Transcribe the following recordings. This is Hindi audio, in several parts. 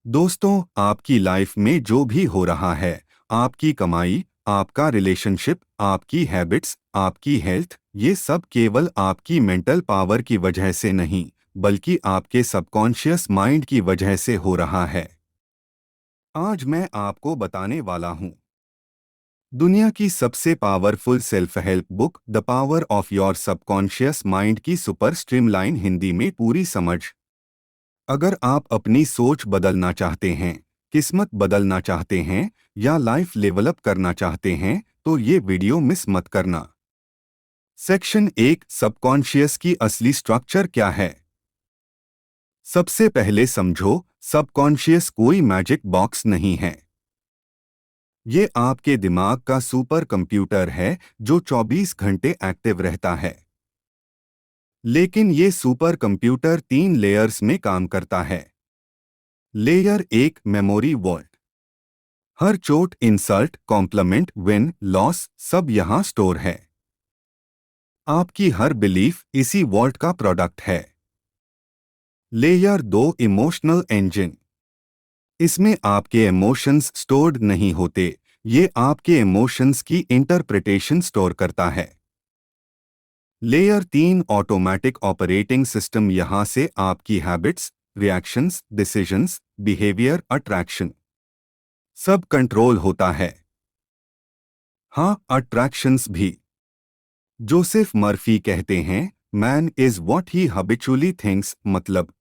दोस्तों, आपकी लाइफ में जो भी हो रहा है, आपकी कमाई, आपका रिलेशनशिप, आपकी हैबिट्स, आपकी हेल्थ, ये सब केवल आपकी मेंटल पावर की वजह से नहीं, बल्कि आपके सबकॉन्शियस माइंड की वजह से हो रहा है। आज मैं आपको बताने वाला हूँ दुनिया की सबसे powerful self help book the power of your subconscious mind की सुपर स्ट्रीमलाइन हिंदी में पूरी समझ। अगर आप अपनी सोच बदलना चाहते हैं, किस्मत बदलना चाहते हैं या लाइफ लेवल अप करना चाहते हैं, तो ये वीडियो मिस मत करना। सेक्शन 1, सबकॉन्शियस की असली स्ट्रक्चर क्या है। सबसे पहले समझो, सबकॉन्शियस कोई मैजिक बॉक्स नहीं है। ये आपके दिमाग का सुपर कंप्यूटर है जो 24 घंटे एक्टिव रहता है। लेकिन ये सुपर कंप्यूटर 3 लेयर्स में काम करता है। Layer 1, memory vault. हर चोट, इंसल्ट, कॉम्प्लीमेंट, विन, लॉस, सब यहाँ स्टोर है। आपकी हर बिलीफ इसी वॉल्ट का प्रोडक्ट है। Layer 2, emotional engine. इसमें आपके इमोशंस स्टोर्ड नहीं होते, ये आपके इमोशंस की इंटरप्रिटेशन स्टोर करता है। Layer 3, automatic operating system. यहाँ से आपकी habits, reactions, decisions, behaviour, attraction सब कंट्रोल होता है। हाँ, अट्रैक्शंस भी। जोसेफ मर्फी कहते हैं, man is what he habitually thinks, मतलब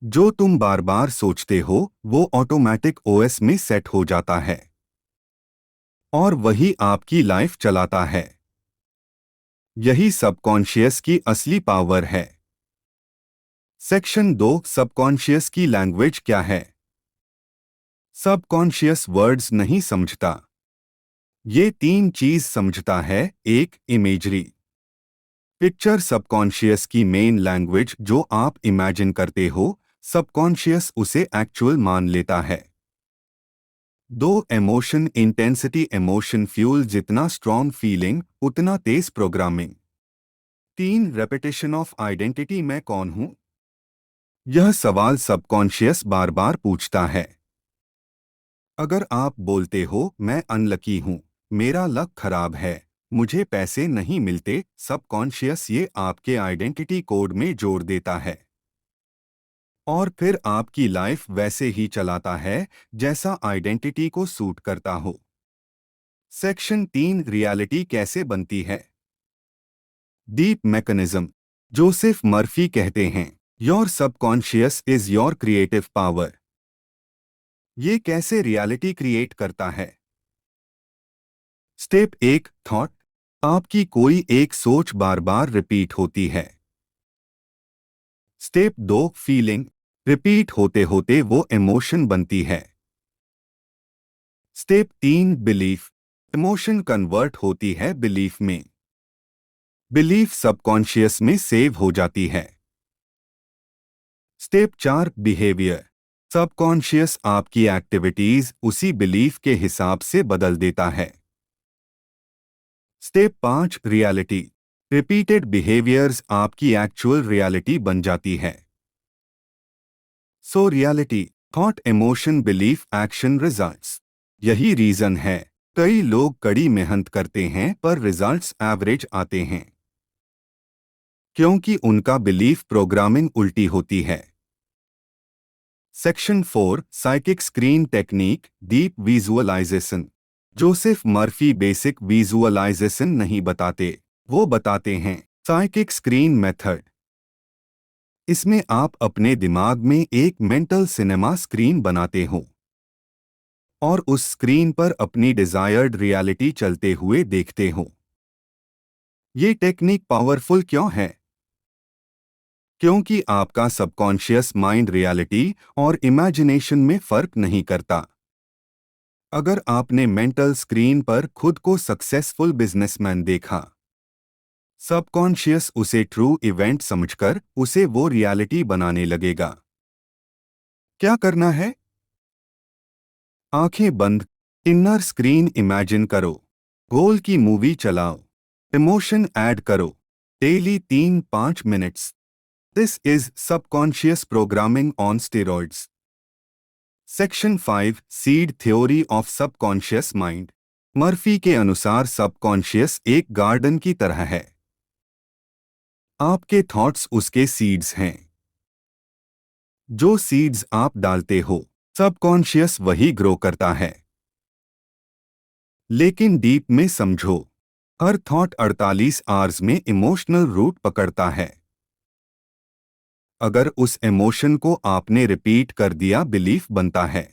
जो तुम बार बार सोचते हो वो ऑटोमेटिक ओएस में सेट हो जाता है और वही आपकी लाइफ चलाता है। यही सबकॉन्शियस की असली पावर है। सेक्शन 2, सबकॉन्शियस की लैंग्वेज क्या है। सबकॉन्शियस वर्ड्स नहीं समझता, ये 3 चीज समझता है। 1, इमेजरी। पिक्चर सबकॉन्शियस की मेन लैंग्वेज। जो आप इमेजिन करते हो, सबकॉन्शियस उसे एक्चुअल मान लेता है। 2, इमोशन इंटेंसिटी। इमोशन फ्यूल, जितना स्ट्रॉन्ग फीलिंग उतना तेज प्रोग्रामिंग। 3, repetition of identity. मैं कौन हूं, यह सवाल सबकॉन्शियस बार बार पूछता है। अगर आप बोलते हो मैं अनलकी हूं, मेरा लक खराब है, मुझे पैसे नहीं मिलते, सबकॉन्शियस ये आपके आइडेंटिटी कोड में जोड़ देता है और फिर आपकी लाइफ वैसे ही चलाता है जैसा आइडेंटिटी को सूट करता हो। सेक्शन 3, रियलिटी कैसे बनती है। Deep mechanism. जोसेफ मर्फी कहते हैं, your subconscious is your creative power. ये कैसे रियलिटी क्रिएट करता है। Step 1, thought. आपकी कोई एक सोच बार बार रिपीट होती है। Step 2, feeling. रिपीट होते होते वो इमोशन बनती है। Step 3, belief. इमोशन कन्वर्ट होती है बिलीफ में। बिलीफ सबकॉन्शियस में सेव हो जाती है। Step 4, behaviour. सबकॉन्शियस आपकी एक्टिविटीज उसी बिलीफ के हिसाब से बदल देता है। Step 5, reality. रिपीटेड बिहेवियर्स आपकी एक्चुअल रियलिटी बन जाती है। So reality, thought, emotion, belief, action, results. यही रीजन है कई लोग कड़ी मेहनत करते हैं पर रिजल्ट्स एवरेज आते हैं, क्योंकि उनका बिलीफ प्रोग्रामिंग उल्टी होती है। Section 4, psychic screen technique, deep visualisation. Joseph Murphy basic visualisation नहीं बताते, वो बताते हैं साइकिक स्क्रीन मेथड। इसमें आप अपने दिमाग में एक मेंटल सिनेमा स्क्रीन बनाते हो और उस स्क्रीन पर अपनी डिजायर्ड रियलिटी चलते हुए देखते हो। ये टेक्निक पावरफुल क्यों है? क्योंकि आपका सबकॉन्शियस माइंड रियलिटी और इमेजिनेशन में फर्क नहीं करता। अगर आपने मेंटल स्क्रीन पर खुद को सक्सेसफुल बिजनेसमैन देखा, सबकॉन्शियस उसे ट्रू इवेंट समझकर उसे वो रियलिटी बनाने लगेगा। क्या करना है? आंखें बंद, इनर स्क्रीन इमेजिन करो, गोल की मूवी चलाओ, इमोशन ऐड करो, daily 3-5 minutes. This is subconscious programming on steroids. Section 5 seed theory of subconscious mind. Murphy के अनुसार सबकॉन्शियस एक गार्डन की तरह है। आपके थॉट्स उसके सीड्स हैं। जो सीड्स आप डालते हो, सबकॉन्शियस वही ग्रो करता है। लेकिन डीप में समझो, हर थॉट 48 आवर्स में इमोशनल रूट पकड़ता है। अगर उस इमोशन को आपने रिपीट कर दिया, बिलीफ बनता है।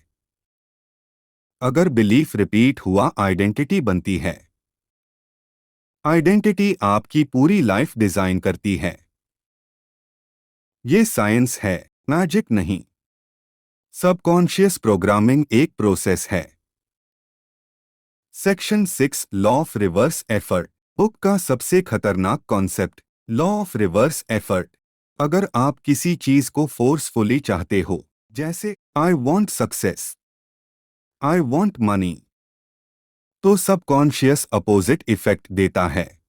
अगर बिलीफ रिपीट हुआ, आइडेंटिटी बनती है। आइडेंटिटी आपकी पूरी लाइफ डिजाइन करती है। ये साइंस है, मैजिक नहीं। सबकॉन्शियस प्रोग्रामिंग एक प्रोसेस है। Section 6 law of reverse effort. Book का सबसे खतरनाक concept, law of reverse effort. अगर आप किसी चीज को फोर्सफुली चाहते हो, जैसे I want success, I want money, तो सबकॉन्शियस अपोजिट इफेक्ट देता है।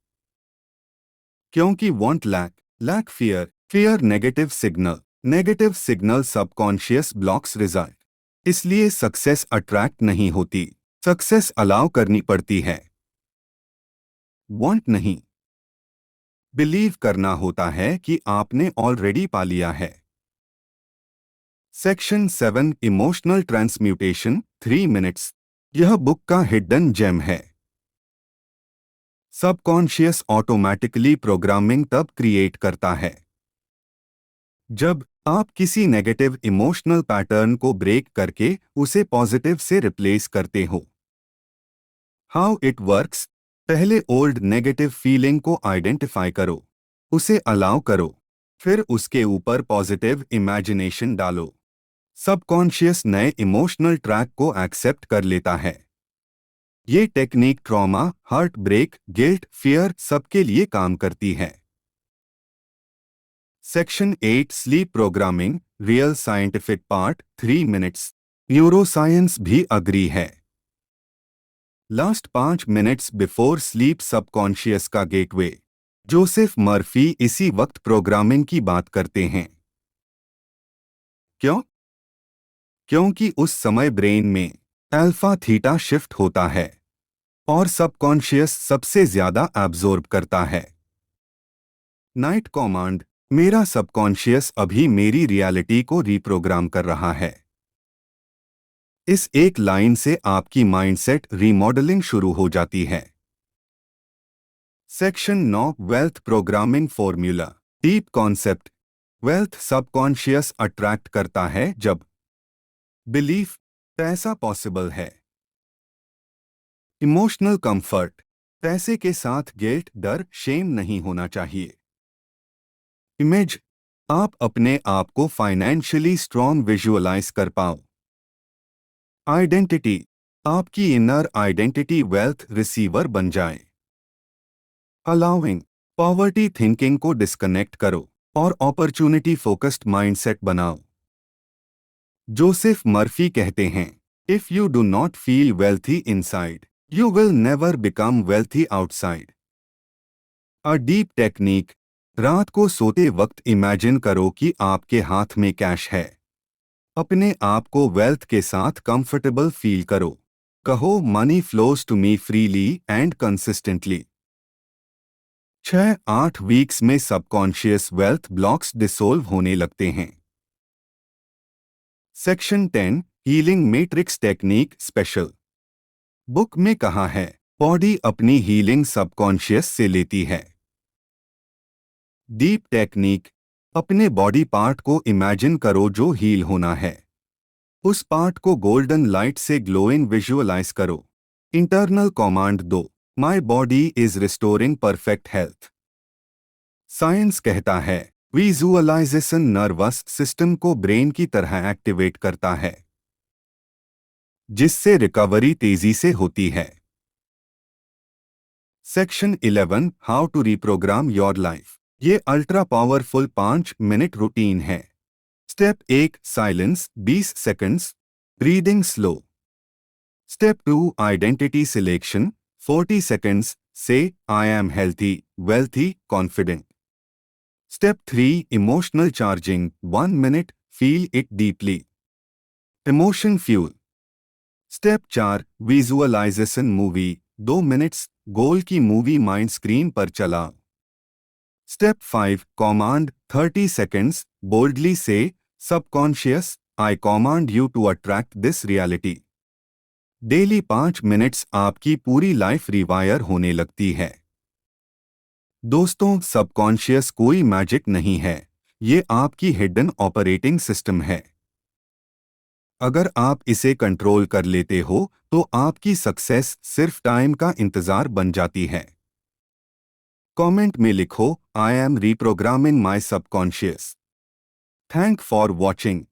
क्योंकि want lack, lack fear, fear negative signal subconscious blocks result. इसलिए सक्सेस अट्रैक्ट नहीं होती, सक्सेस अलाउ करनी पड़ती है। वॉन्ट नहीं, बिलीव करना होता है कि आपने ऑलरेडी पा लिया है। Section 7 emotional transmutation 3 minutes. यह बुक का हिडन जेम है। सबकॉन्शियस ऑटोमैटिकली प्रोग्रामिंग तब क्रिएट करता है जब आप किसी नेगेटिव इमोशनल पैटर्न को ब्रेक करके उसे पॉजिटिव से रिप्लेस करते हो। How it works. पहले ओल्ड नेगेटिव फीलिंग को आइडेंटिफाई करो, उसे अलाउ करो, फिर उसके ऊपर पॉजिटिव इमेजिनेशन डालो। सबकॉन्शियस नए इमोशनल ट्रैक को एक्सेप्ट कर लेता है। ये technique trauma, heart break, guilt, fear सबके लिए काम करती है। Section 8 sleep programming real scientific part 3 minutes. Neuroscience भी अग्री है। Last 5 minutes before sleep subconscious का गेटवे। जोसेफ मर्फी इसी वक्त प्रोग्रामिंग की बात करते हैं। क्यों? क्योंकि उस समय ब्रेन में अल्फा थीटा शिफ्ट होता है और सबकॉन्शियस सबसे ज्यादा एब्जॉर्ब करता है। नाइट कमांड, मेरा सबकॉन्शियस अभी मेरी रियलिटी को रीप्रोग्राम कर रहा है। इस एक लाइन से आपकी माइंडसेट रीमॉडलिंग शुरू हो जाती है। Section 9 wealth programming formula. Deep concept. Wealth subconscious attract करता है जब बिलीफ, पैसा पॉसिबल है। इमोशनल कंफर्ट, पैसे के साथ गिल्ट, डर, शेम नहीं होना चाहिए। इमेज, आप अपने आप को फाइनेंशियली स्ट्रॉन्ग विजुअलाइज कर पाओ। आइडेंटिटी, आपकी इनर आइडेंटिटी वेल्थ रिसीवर बन जाए। अलाउइंग, पॉवर्टी थिंकिंग को डिस्कनेक्ट करो और अपॉर्चुनिटी फोकस्ड माइंडसेट बनाओ। जोसेफ मर्फी कहते हैं, if you do not feel wealthy inside, you will never become wealthy outside. A deep technique. रात को सोते वक्त इमेजिन करो कि आपके हाथ में कैश है। अपने आप को वेल्थ के साथ कंफर्टेबल फील करो। कहो, money flows to me freely and consistently. 6-8 weeks में सबकॉन्शियस वेल्थ ब्लॉक्स डिसोल्व होने लगते हैं। Section 10 healing matrix technique special. Book में कहा है, बॉडी अपनी हीलिंग सबकॉन्शियस से लेती है। डीप टेक्निक, अपने बॉडी पार्ट को इमेजिन करो जो हील होना है। उस पार्ट को गोल्डन लाइट से ग्लोइंग विजुअलाइज करो। इंटरनल कमांड दो, my body is restoring perfect health. Science कहता है, विजुअलाइजेशन नर्वस सिस्टम को ब्रेन की तरह एक्टिवेट करता है, जिससे रिकवरी तेजी से होती है। Section 11 how to reprogram your life. ये अल्ट्रा पावरफुल 5 मिनट रूटीन है। Step 1 silence 20 seconds, breathing slow. Step 2 identity selection 40 seconds, say I am healthy, wealthy, confident. Step 3 emotional charging 1 minute, feel it deeply. Emotion fuel. Step 4, visualisation movie. 2 minutes goal की मूवी माइंड स्क्रीन पर चला। Step 5, command 30 seconds boldly say subconscious I command you to attract this reality. Daily 5 minutes आपकी पूरी लाइफ रिवायर होने लगती है। दोस्तों, सबकॉन्शियस कोई मैजिक नहीं है, ये आपकी हिडन ऑपरेटिंग सिस्टम है। अगर आप इसे कंट्रोल कर लेते हो तो आपकी सक्सेस सिर्फ टाइम का इंतजार बन जाती है। कमेंट में लिखो, I am reprogramming my subconscious. Thank for watching.